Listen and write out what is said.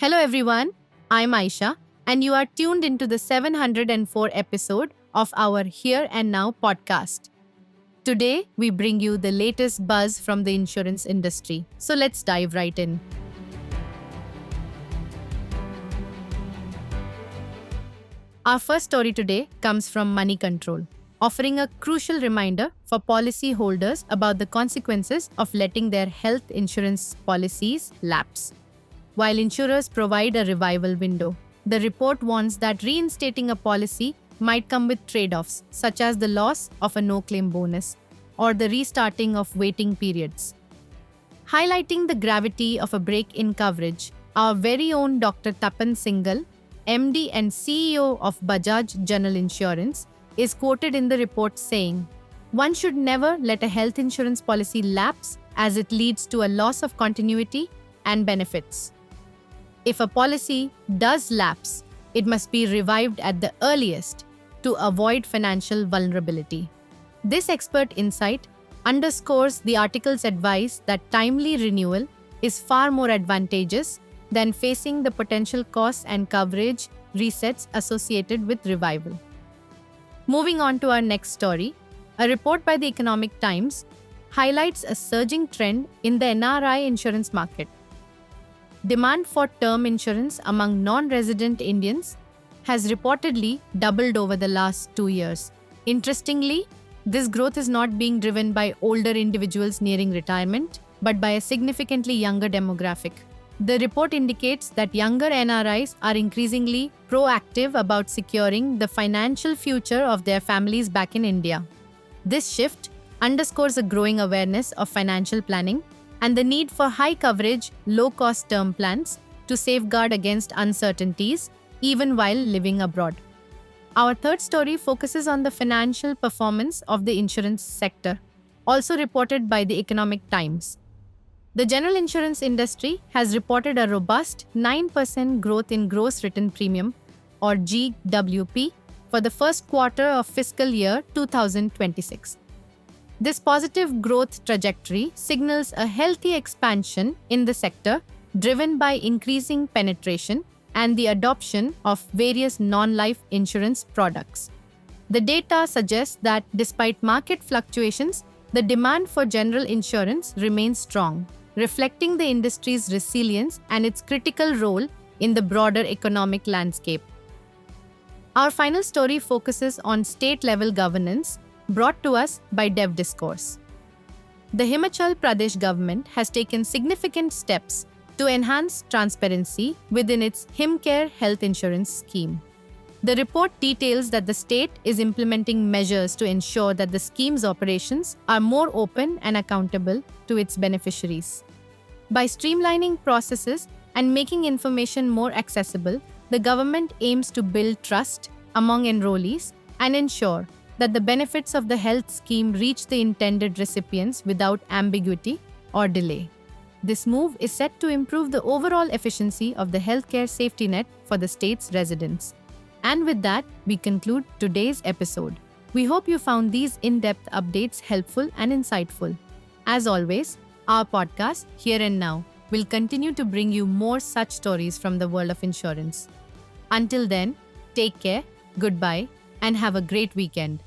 Hello everyone, I'm Aisha and you are tuned into the 704 episode of our Here and Now podcast. Today we bring you the latest buzz from the insurance industry. So let's dive right in. Our first story today comes from Money Control, offering a crucial reminder for policyholders about the consequences of letting their health insurance policies lapse. While insurers provide a revival window, the report warns that reinstating a policy might come with trade-offs, such as the loss of a no-claim bonus or the restarting of waiting periods. Highlighting the gravity of a break in coverage, our very own Dr. Tapan Singhal, MD and CEO of Bajaj General Insurance, is quoted in the report saying, "One should never let a health insurance policy lapse as it leads to a loss of continuity and benefits. If a policy does lapse, it must be revived at the earliest to avoid financial vulnerability." This expert insight underscores the article's advice that timely renewal is far more advantageous than facing the potential costs and coverage resets associated with revival. Moving on to our next story, a report by the Economic Times highlights a surging trend in the NRI insurance market. Demand for term insurance among non-resident Indians has reportedly doubled over the last 2 years. Interestingly, this growth is not being driven by older individuals nearing retirement, but by a significantly younger demographic. The report indicates that younger NRIs are increasingly proactive about securing the financial future of their families back in India. This shift underscores a growing awareness of financial planning and the need for high-coverage, low-cost term plans to safeguard against uncertainties even while living abroad. Our third story focuses on the financial performance of the insurance sector, also reported by the Economic Times. The general insurance industry has reported a robust 9% growth in gross written premium, or GWP, for the first quarter of fiscal year 2026. This positive growth trajectory signals a healthy expansion in the sector driven by increasing penetration and the adoption of various non-life insurance products. The data suggests that despite market fluctuations, the demand for general insurance remains strong, reflecting the industry's resilience and its critical role in the broader economic landscape. Our final story focuses on state-level governance, brought to us by DevDiscourse. The Himachal Pradesh government has taken significant steps to enhance transparency within its HimCare health insurance scheme. The report details that the state is implementing measures to ensure that the scheme's operations are more open and accountable to its beneficiaries. By streamlining processes and making information more accessible, the government aims to build trust among enrollees and ensure that the benefits of the health scheme reach the intended recipients without ambiguity or delay. This move is set to improve the overall efficiency of the healthcare safety net for the state's residents. And with that, we conclude today's episode. We hope you found these in-depth updates helpful and insightful. As always, our podcast, Here and Now, will continue to bring you more such stories from the world of insurance. Until then, take care, goodbye, and have a great weekend.